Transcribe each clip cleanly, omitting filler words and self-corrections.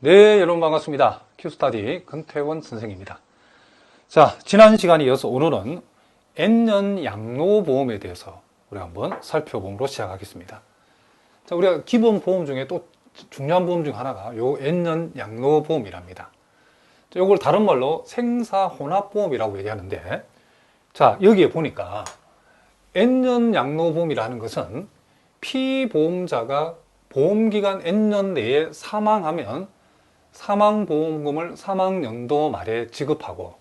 네, 여러분 반갑습니다. 큐스타디 금태원 선생입니다. 자, 지난 시간에 이어서 오늘은 N년 양로보험에 대해서 우리가 한번 살펴봄으로 시작하겠습니다. 자, 우리가 기본 보험 중에 또 중요한 보험 중 하나가 요 N년 양로보험이랍니다. 요걸 다른 말로 생사혼합보험이라고 얘기하는데, 자, 여기에 보니까 N년 양로보험이라는 것은 피보험자가 보험기간 N년 내에 사망하면 사망보험금을 사망연도 말에 지급하고,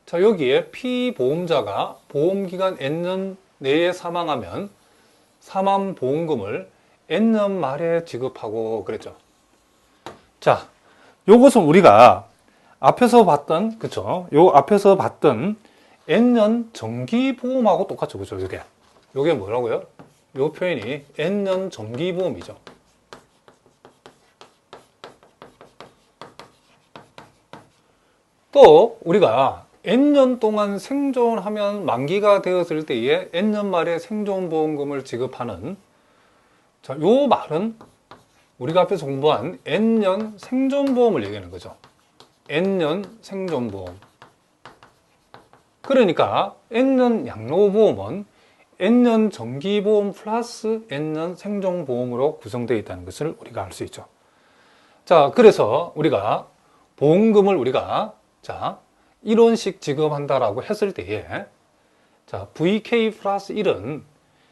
자, 여기에 피보험자가 보험기간 N년 내에 사망하면 사망보험금을 N년 말에 지급하고 그랬죠. 자, 요것은 우리가 앞에서 봤던, 그쵸? 요 앞에서 봤던 N년 정기보험하고 똑같죠. 그죠? 요게 뭐라고요? 요 표현이 N년 정기보험이죠. 또 우리가 N년 동안 생존하면 만기가 되었을 때에 N년 말에 생존보험금을 지급하는, 자, 요 말은 우리가 앞에서 공부한 N년 생존보험을 얘기하는 거죠. N년 생존보험. 그러니까 N년 양로보험은 N년 정기보험 플러스 N년 생존보험으로 구성되어 있다는 것을 우리가 알 수 있죠. 자, 그래서 우리가 보험금을 우리가 자, 1원씩 지급한다라고 했을 때에, 자, VK 플러스 1은,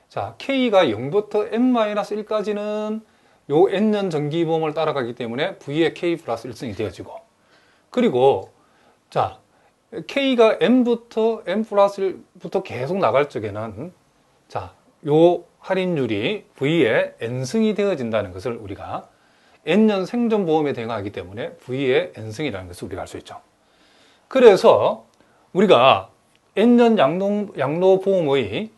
자, K가 0부터 N-1까지는 요 N년 정기보험을 따라가기 때문에 V의 K 플러스 1승이 되어지고, 그리고, 자, K가 N부터 N 플러스 1부터 계속 나갈 적에는, 자, 요 할인율이 V의 N승이 되어진다는 것을 우리가 N년 생존보험에 대응하기 때문에 V의 N승이라는 것을 우리가 알 수 있죠. 그래서 우리가 N년 양로보험의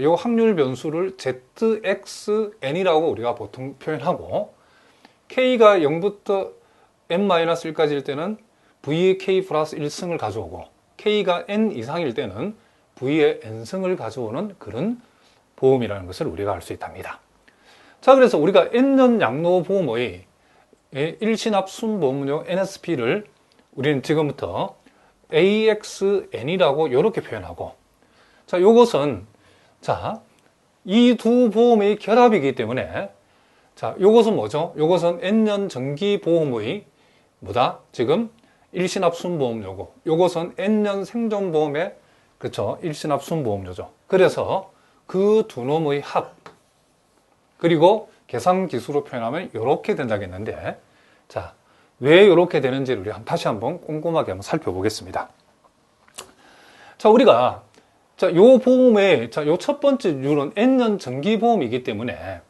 요 확률 변수를 ZXN이라고 우리가 보통 표현하고, K가 0부터 N-1까지일 때는 V의 K 플러스 1승을 가져오고, K가 N 이상일 때는 V의 N승을 가져오는 그런 보험이라는 것을 우리가 알 수 있답니다. 자, 그래서 우리가 N년 양로보험의 일신합 순보험료 NSP를 우리는 지금부터 AXN이라고 이렇게 표현하고, 자, 요것은, 자, 이 두 보험의 결합이기 때문에, 자, 요것은 뭐죠? 요것은 N년 정기보험의 뭐다? 지금 일신합 순보험료고, 요것은 N년 생존보험의, 그렇죠? 일신합 순보험료죠. 그래서 그 두 놈의 합, 그리고 계산기수로 표현하면 이렇게 된다겠는데, 자, 왜 이렇게 되는지를 우리 다시 한번 꼼꼼하게 한번 살펴보겠습니다. 자, 우리가, 자, 요 보험의, 자, 요 첫 번째 룰은 N년 정기보험이기 때문에,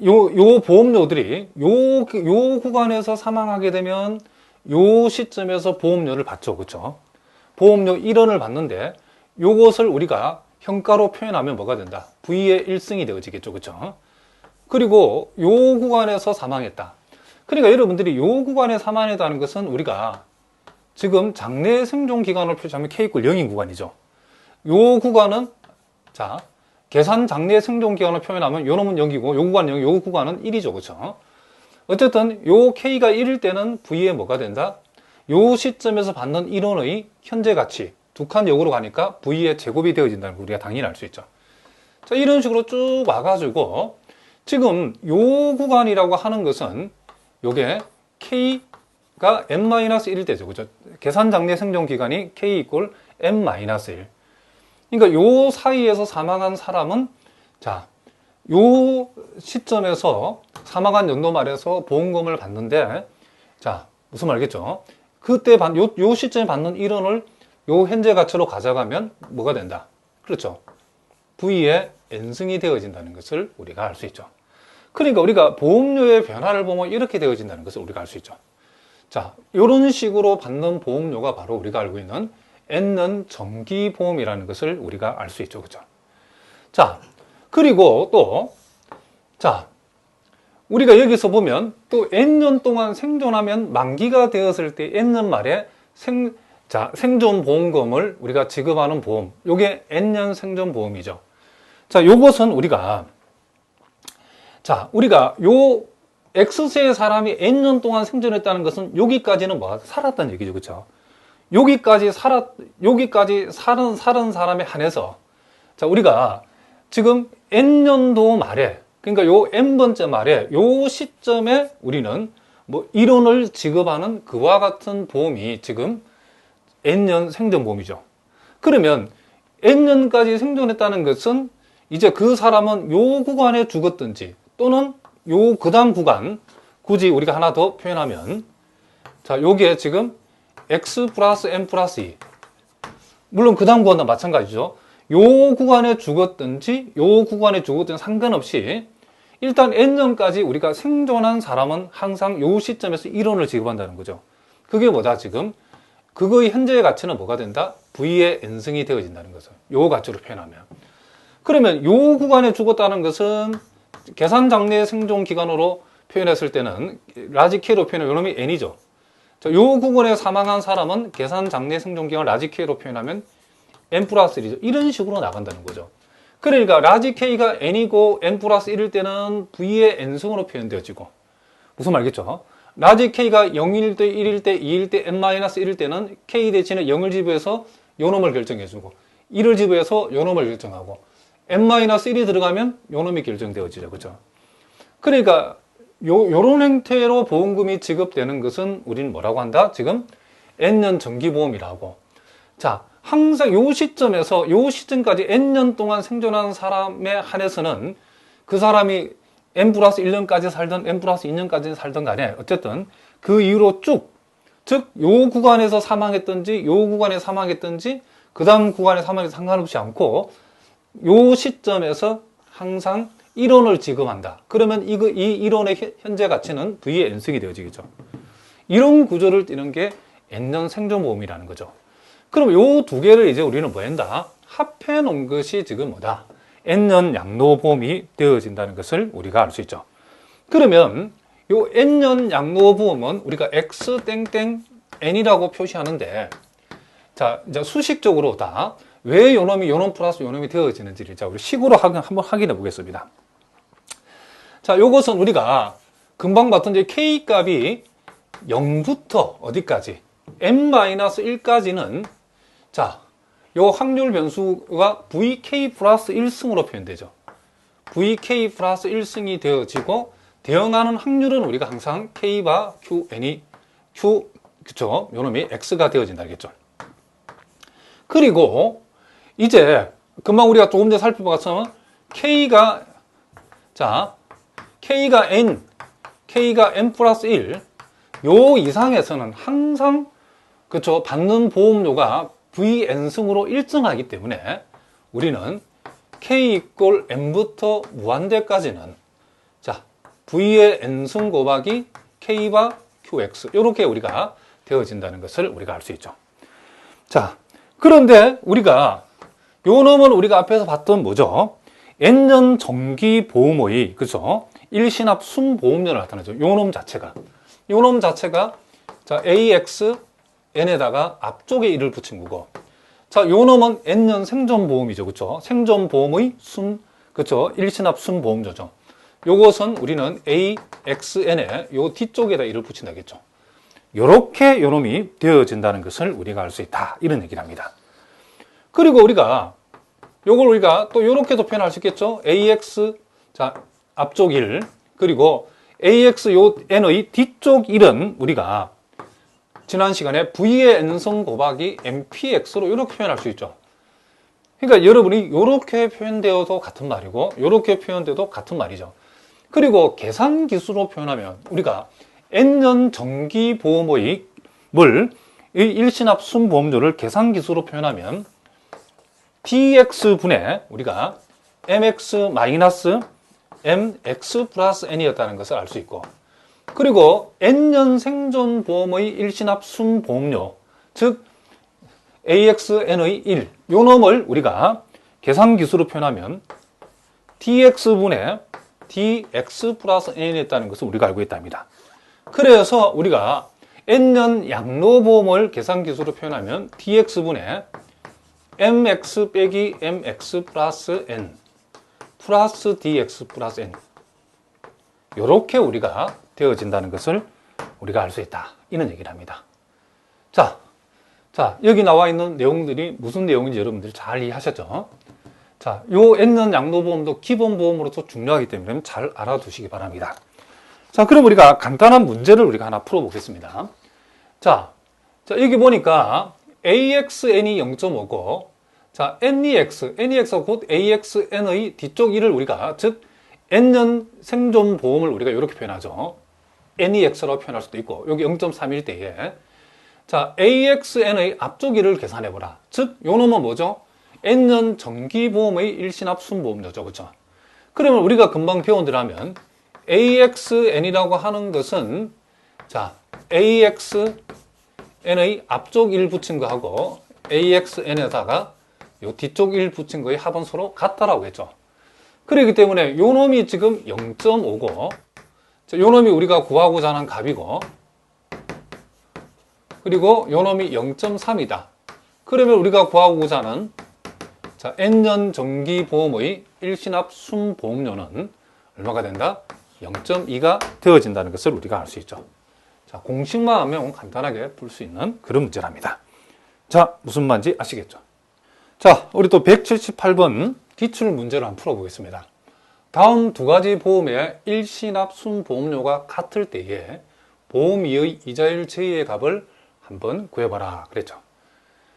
요 보험료들이, 요 구간에서 사망하게 되면, 요 시점에서 보험료를 받죠. 그쵸? 보험료 1원을 받는데, 요것을 우리가 현가로 표현하면 뭐가 된다? V의 1승이 되어지겠죠. 그쵸? 그리고 요 구간에서 사망했다. 그러니까 여러분들이 요 구간에 사망했다는 것은 우리가 지금 장래 생존 기간을 표시하면 K = 0인 구간이죠. 요 구간은, 자, 계산 장래 생존 기간을 표현하면 요 놈은 0이고, 요 구간은 0, 요 구간은 1이죠. 그쵸? 어쨌든 요 K가 1일 때는 V에 뭐가 된다? 요 시점에서 받는 1원의 현재 가치, 두 칸 역으로 가니까 V의 제곱이 되어진다는 걸 우리가 당연히 알 수 있죠. 자, 이런 식으로 쭉 와가지고, 지금 요 구간이라고 하는 것은 요게 K가 N-1일 때죠. 그죠? 계산 장래 생존 기간이 K = N-1. 그러니까 요 사이에서 사망한 사람은, 자, 요 시점에서 사망한 연도 말에서 보험금을 받는데, 자, 무슨 말이겠죠? 그때 요 시점에 받는 1원을 요 현재 가치로 가져가면 뭐가 된다? 그렇죠. V의 N승이 되어진다는 것을 우리가 알 수 있죠. 그러니까 우리가 보험료의 변화를 보면 이렇게 되어진다는 것을 우리가 알 수 있죠. 자, 이런 식으로 받는 보험료가 바로 우리가 알고 있는 N년 정기보험이라는 것을 우리가 알 수 있죠. 그죠? 자, 그리고 또, 자, 우리가 여기서 보면 또 N년 동안 생존하면 만기가 되었을 때 N년 말에 생존보험금을 우리가 지급하는 보험. 요게 N년 생존보험이죠. 자, 요것은 우리가 요 X세의 사람이 N년 동안 생존했다는 것은 여기까지는 뭐 살았다는 얘기죠. 그렇죠? 여기까지 살은 사람에 한해서 자, 우리가 지금 N년도 말에 그러니까 요 N번째 말에 요 시점에 우리는 뭐 1원을 지급하는 그와 같은 보험이 지금 N년 생존보험이죠. 그러면 N년까지 생존했다는 것은 이제 그 사람은 요 구간에 죽었든지 또는 요 그다음 구간 굳이 우리가 하나 더 표현하면 자, 요게 지금 X 플러스 N 플러스 2 물론 그다음 구간도 마찬가지죠. 요 구간에 죽었든지 요 구간에 죽었든지 상관없이 일단 N년까지 우리가 생존한 사람은 항상 요 시점에서 1원을 지급한다는 거죠. 그게 뭐다 지금? 그거의 현재의 가치는 뭐가 된다? V의 N승이 되어진다는 거죠. 요 가치로 표현하면. 그러면 요 구간에 죽었다는 것은 계산 장래 생존 기간으로 표현했을 때는 라지 K로 표현하면 요놈이 N이죠. 요 구간에 사망한 사람은 계산 장래 생존 기간 라지 K로 표현하면 N 플러스 1이죠. 이런 식으로 나간다는 거죠. 그러니까 라지 K가 N이고 N 플러스 1일 때는 V의 N승으로 표현되어지고 무슨 말겠죠? 라지 K가 0일 때, 1일 때, 2일 때, N-1일 때는 K 대신에 0을 지부해서 요놈을 결정해주고 1을 지부해서 요놈을 결정하고 N-1이 들어가면 요놈이 결정되어지죠. 그죠? 그러니까 요런 형태로 보험금이 지급되는 것은 우리는 뭐라고 한다? 지금 N년 정기보험이라고. 자, 항상 요 시점에서 요 시점까지 N년 동안 생존한 사람에 한해서는 그 사람이 N 플러스 1년까지 살던 N 플러스 2년까지 살던 간에 어쨌든 그 이후로 쭉, 즉 요 구간에서 사망했든지 요 구간에 사망했든지 그 다음 구간에 사망해서 상관없이 않고 요 시점에서 항상 1원을 지급한다. 그러면 이 1원의 현재 가치는 V의 N승이 되어지겠죠. 이런 구조를 띠는 게 N년 생존보험이라는 거죠. 그럼 요 두 개를 이제 우리는 뭐 한다? 합해 놓은 것이 지금 뭐다? N년 양로보험이 되어진다는 것을 우리가 알 수 있죠. 그러면 요 N년 양로보험은 우리가 X N이라고 표시하는데 자, 이제 수식적으로 다 왜 요놈이 요놈 플러스 요놈이 되어지는지를 자, 우리 식으로 한번 확인해 보겠습니다. 자, 요것은 우리가 금방 봤던 이제 K 값이 0부터 어디까지? N-1까지는 자, 요 확률 변수가 VK 플러스 1승으로 표현되죠. VK 플러스 1승이 되어지고 대응하는 확률은 우리가 항상 K와 QN이 그쵸? 요놈이 X가 되어진다 겠죠. 그리고 이제 금방 우리가 조금 전에 살펴본 것처럼 K가 N 플러스 1 요 이상에서는 항상 그쵸? 받는 보험료가 VN승으로 일정하기 때문에 우리는 K 이꼴 N부터 무한대까지는 자, V의 N승 곱하기 K와 QX 이렇게 우리가 되어진다는 것을 우리가 알 수 있죠. 자, 그런데 우리가 요 놈은 우리가 앞에서 봤던 뭐죠? N년 정기 보험의 그죠? 일시납 순보험료를 나타내죠. 요 놈 자체가 자, AX N에다가 앞쪽에 1을 붙인 거고 자, 요 놈은 N년 생존보험이죠. 그쵸? 생존보험의 그쵸? 일시납 순보험료죠. 요것은 우리는 AXN에 요 뒤쪽에다 1을 붙인다겠죠. 요렇게 요 놈이 되어진다는 것을 우리가 알 수 있다. 이런 얘기를 합니다. 그리고 우리가 요걸 우리가 또 요렇게도 표현할 수 있겠죠. AX 자, 앞쪽 1 그리고 AX 요 N의 뒤쪽 1은 우리가 지난 시간에 V의 N승 곱하기 MPX로 이렇게 표현할 수 있죠. 그러니까 여러분이 이렇게 표현되어도 같은 말이고 이렇게 표현돼도 같은 말이죠. 그리고 계산 기수로 표현하면 우리가 N년 정기 보험의 일시납 순보험료를 계산 기수로 표현하면 DX분의 우리가 MX 마이너스 MX 플러스 N이었다는 것을 알 수 있고 그리고 N년 생존보험의 일시납 순보험료 즉 AXN의 1 요 놈을 우리가 계산기수로 표현하면 DX분의 DX 플러스 N이었다는 것을 우리가 알고 있답니다. 그래서 우리가 N년 양로보험을 계산기수로 표현하면 DX분의 MX 빼기 MX 플러스 N 플러스 DX 플러스 N 요렇게 우리가 되어진다는 것을 우리가 알 수 있다. 이런 얘기를 합니다. 자, 여기 나와 있는 내용들이 무슨 내용인지 여러분들이 잘 이해하셨죠? 자, 요 N년 양도보험도 기본보험으로서 중요하기 때문에 잘 알아두시기 바랍니다. 자, 그럼 우리가 간단한 문제를 우리가 하나 풀어보겠습니다. 자, 여기 보니까 AXN이 0.5고, 자, NEX가 곧 AXN의 뒤쪽 1을 우리가, 즉, N년 생존보험을 우리가 이렇게 표현하죠. NEX라고 표현할 수도 있고, 여기 0.3일 때에, 자, AXN의 앞쪽 1을 계산해보라. 즉, 요 놈은 뭐죠? N년 정기보험의 일시납 순보험료죠. 그죠? 그러면 우리가 금방 배운 대로 하면, AXN이라고 하는 것은, 자, AXN의 앞쪽 1 붙인 거하고, AXN에다가 요 뒤쪽 1 붙인 거의 합은 서로 같다라고 했죠. 그렇기 때문에 요 놈이 지금 0.5고, 요 놈이 우리가 구하고자 하는 값이고, 그리고 요 놈이 0.3이다. 그러면 우리가 구하고자 하는, 자, N년 정기보험의 일시납 순보험료는 얼마가 된다? 0.2가 되어진다는 것을 우리가 알 수 있죠. 자, 공식만 하면 간단하게 풀 수 있는 그런 문제랍니다. 자, 무슨 말인지 아시겠죠? 자, 우리 또 178번 기출 문제를 한번 풀어보겠습니다. 다음 두 가지 보험의 일시납 순보험료가 같을 때에 보험 2의 이자율 제2의 값을 한번 구해봐라 그랬죠.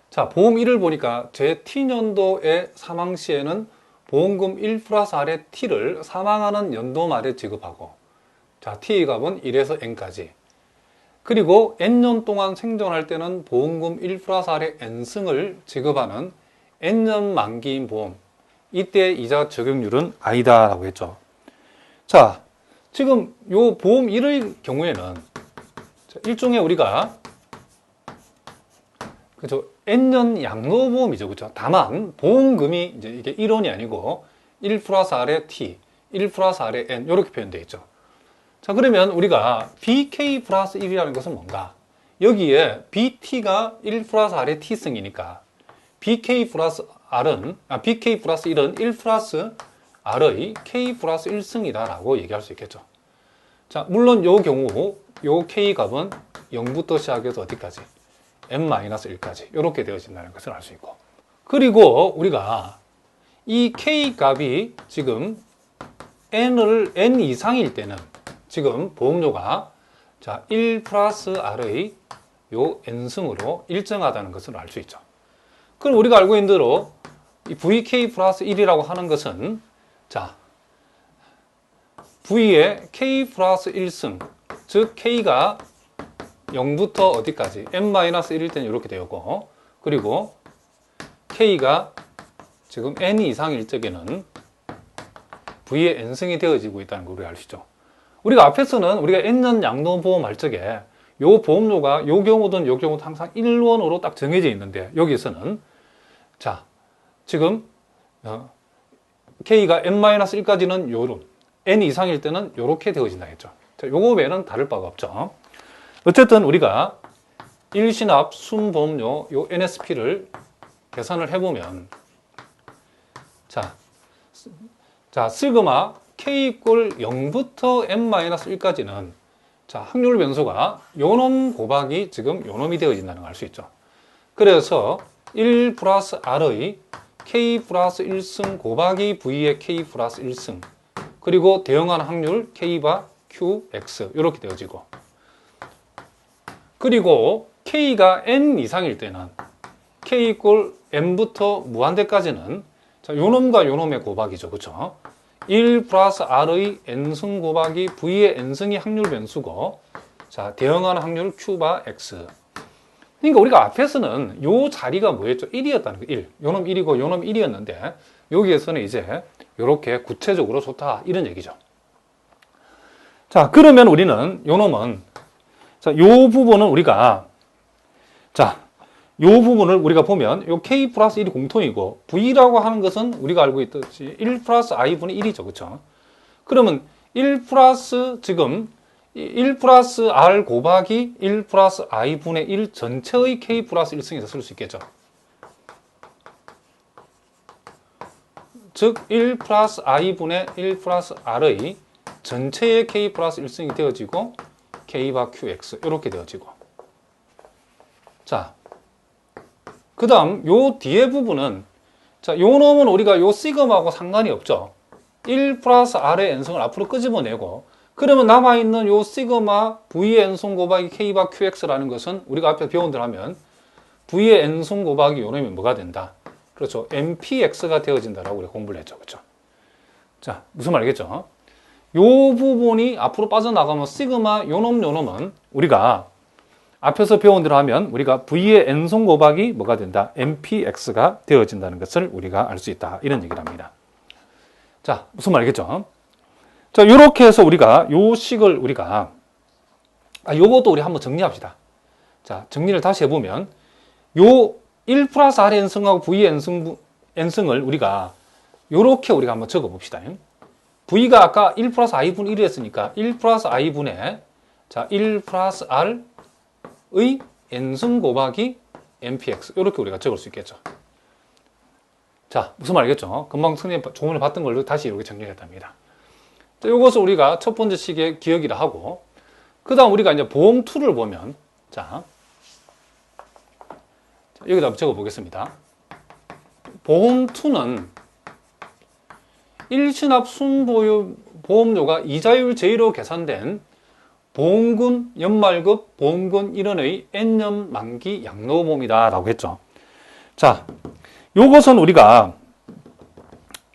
자, 보험 1을 보니까 제 T년도의 사망 시에는 보험금 1 플러스 R의 T를 사망하는 연도 말에 지급하고, 자, T의 값은 1에서 N까지. 그리고 N년 동안 생존할 때는 보험금 1 플러스 R의 N승을 지급하는 N년 만기인 보험. 이때 이자 적용률은 아니다라고 했죠. 자, 지금 요 보험 1의 경우에는 일종의 우리가 그죠? N년 양도보험이죠. 그죠? 다만 보험금이 이제 이게 1원이 아니고 1 플러스 R의 T, 1 플러스 R의 N 이렇게 표현되어 있죠. 자, 그러면 우리가 BK 플러스 1이라는 것은 뭔가? 여기에 BT가 1 플러스 R의 T승이니까 BK 플러스 1은 1 플러스 R의 K 플러스 1승이다라고 얘기할 수 있겠죠. 자, 물론 요 경우 요 K 값은 0부터 시작해서 어디까지? n-1까지 이렇게 되어진다는 것을 알 수 있고, 그리고 우리가 이 K 값이 지금 N 이상일 때는 지금 보험료가 자, 1 플러스 R의 요 N승으로 일정하다는 것을 알 수 있죠. 그럼 우리가 알고 있는 대로 이 VK 플러스 1이라고 하는 것은 자, V의 K 플러스 1승, 즉 K가 0부터 어디까지? n-1일 때는 이렇게 되었고, 그리고 K가 지금 n 이상일 적에는 V의 n승이 되어지고 있다는 걸 우리가 알 수 있죠. 우리가 앞에서는 우리가 N년 양도보험 할 적에 요 보험료가 요 경우든 요 경우든 항상 1원으로 딱 정해져 있는데, 여기에서는 자, 지금 K가 n-1까지는 요런, n 이상일 때는 요렇게 되어진다 했죠. 자, 요거 외에는 다를 바가 없죠. 어쨌든 우리가 일시납 순보험료 요 NSP를 계산을 해보면 자, 시그마 K 이꼴 0부터 n-1까지는 자, 확률 변수가 요놈 곱하기 지금 요놈이 되어진다는 걸 알 수 있죠. 그래서 1 플러스 R의 K 플러스 1승 곱하기 V의 K 플러스 1승, 그리고 대응하는 확률 K바 QX 이렇게 되어지고, 그리고 K가 N 이상일 때는 K 이꼴 N부터 무한대까지는 자, 요놈과 요놈의 곱하기죠. 그쵸? 1 플러스 R의 N승 곱하기 V의 N승이 확률 변수고, 자, 대응하는 확률 Q바 X. 그러니까 우리가 앞에서는 요 자리가 뭐였죠? 1이었다는 거, 1. 요놈 1이고 요놈 1이었는데, 여기에서는 이제 이렇게 구체적으로 좋다. 이런 얘기죠. 자, 그러면 우리는 요놈은 자, 요 부분은 우리가 자, 요 부분을 우리가 보면 요 K 플러스 1이 공통이고, V라고 하는 것은 우리가 알고 있듯이 1 플러스 I분의 1이죠. 그쵸? 그러면 1 플러스 지금 1 플러스 R 곱하기 1 플러스 I분의 1 전체의 K 플러스 1승에서 쓸 수 있겠죠. 즉 1 플러스 I분의 1 플러스 R의 전체의 K 플러스 1승이 되어지고 K바 QX 이렇게 되어지고 자, 그 다음 요 뒤에 부분은 자, 요 놈은 우리가 요 시그마하고 상관이 없죠. 1 플러스 R의 n승을 앞으로 끄집어내고 그러면 남아있는 요 시그마 V의 n승 곱하기 K바 QX라는 것은 우리가 앞에 배운 대로 하면 V의 n승 곱하기 요 놈이 뭐가 된다? 그렇죠. MPX가 되어진다라고 우리가 공부를 했죠. 그렇죠? 자, 무슨 말이겠죠? 요 부분이 앞으로 빠져나가면 시그마 요놈은 우리가 앞에서 배운 대로 하면 우리가 V의 n승 곱하기 뭐가 된다? MPX가 되어진다는 것을 우리가 알 수 있다. 이런 얘기를 합니다. 자, 무슨 말이겠죠? 자, 요렇게 해서 우리가 요 식을 우리가 요것도 우리 한번 정리합시다. 자, 정리를 다시 해보면 요 1 플러스 R의 n승하고 V의 n승을 우리가 요렇게 우리가 한번 적어 봅시다. V가 아까 1 플러스 I분 1이 했으니까 1 플러스 I분의 자, 1 플러스 R의 n승 곱하기 MPX 이렇게 우리가 적을 수 있겠죠. 자, 무슨 말이겠죠? 금방 선생님 조문을 봤던 걸로 다시 이렇게 정리했답니다. 자, 이것을 우리가 첫 번째 식의 기억이라 하고 그 다음 우리가 이제 보험 2를 보면 자, 여기다 한번 적어 보겠습니다. 보험 2는 일시납 순보험료가 이자율 제로 계산된 보험금 연말급 보험금 1원의 N년 만기 양도보험이다 라고 했죠. 자,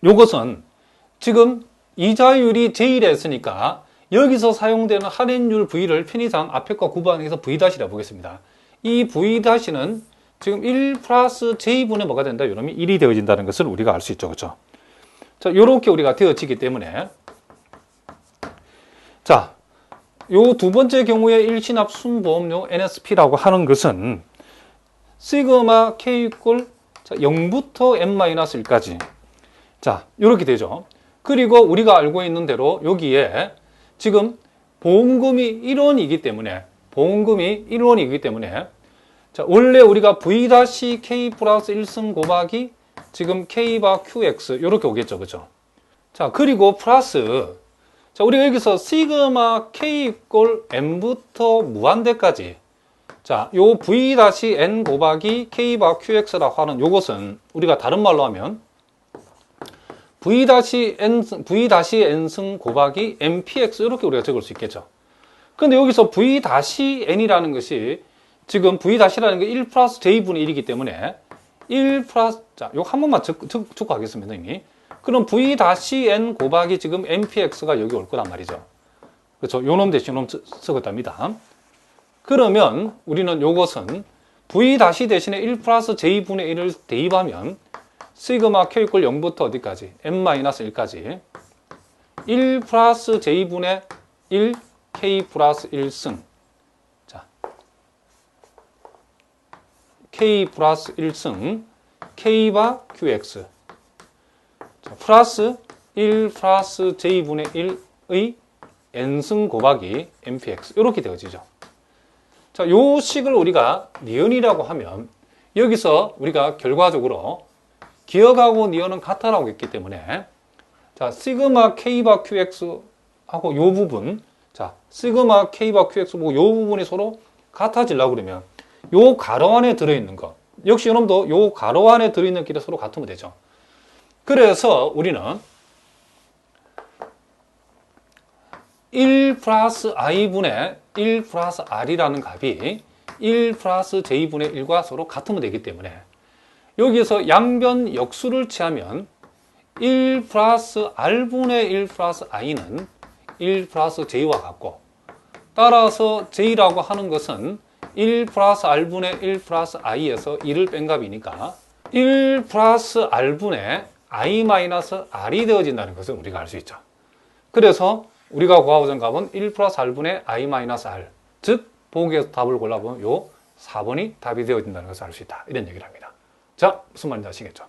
요것은 지금 이자율이 제일에 했으니까 여기서 사용되는 할인율 V를 편의상 앞에 거 구분해서 V-라 보겠습니다. 이 V-는 지금 1 플러스 J분의 뭐가 된다? 이놈이 1이 되어진다는 것을 우리가 알 수 있죠. 그렇죠? 자, 요렇게 우리가 되어지기 때문에 자, 요 두 번째 경우에 일시납 순보험료 NSP라고 하는 것은 시그마 K 이퀄 0부터 N-1까지 자, 요렇게 되죠. 그리고 우리가 알고 있는 대로 여기에 지금 보험금이 1원이기 때문에 자, 원래 우리가 V-K 플러스 1승 곱하기 지금 K바 QX 이렇게 오겠죠. 그죠? 자, 그리고 플러스 자, 우리가 여기서 시그마 K 이퀄 N부터 무한대까지 자, 요 V-N 곱하기 K바 QX라고 하는 요것은 우리가 다른 말로 하면 V-N승 곱하기 MPX 이렇게 우리가 적을 수 있겠죠. 근데 여기서 V-N이라는 것이 지금 V-라는 게 1 플러스 J분의 1이기 때문에 1 플러스 자, 요거 한 번만 적고 하겠습니다. 이미. 그럼 V-N 곱하기 지금 MPX가 여기 올 거란 말이죠. 그렇죠. 요놈 대신 요놈 적었답니다. 그러면 우리는 요것은 V- 대신에 1 플러스 J분의 1을 대입하면 시그마 K 이퀄 0부터 어디까지? N-1까지 1 플러스 J분의 1 K 플러스 1승 자, K 플러스 1승 K바 QX 자, 플러스 1 플러스 J분의 1의 N승 곱하기 MPX 이렇게 되어지죠. 자, 요 식을 우리가 니은이라고 하면 여기서 우리가 결과적으로 기억하고 니은은 같다라고 했기 때문에 자, 시그마 K바 QX하고 요 부분 자, 시그마 K바 QX 보고 요 부분이 서로 같아지려고 그러면 요 가로 안에 들어있는 것 역시 이놈도 요 가로 안에 들어있는 길이 서로 같으면 되죠. 그래서 우리는 1 플러스 I분의 1 플러스 R이라는 값이 1 플러스 J분의 1과 서로 같으면 되기 때문에 여기서 양변 역수를 취하면 1 플러스 R분의 1 플러스 I는 1 플러스 J와 같고 따라서 J라고 하는 것은 1 플러스 R분의 1 플러스 I에서 1을 뺀 값이니까 1 플러스 R분의 I 마이너스 R이 되어진다는 것을 우리가 알 수 있죠. 그래서 우리가 구하고자 하는 값은 1 플러스 R분의 I 마이너스 R 즉 보기에서 답을 골라보면 요 4번이 답이 되어진다는 것을 알 수 있다. 이런 얘기를 합니다. 자, 무슨 말인지 아시겠죠?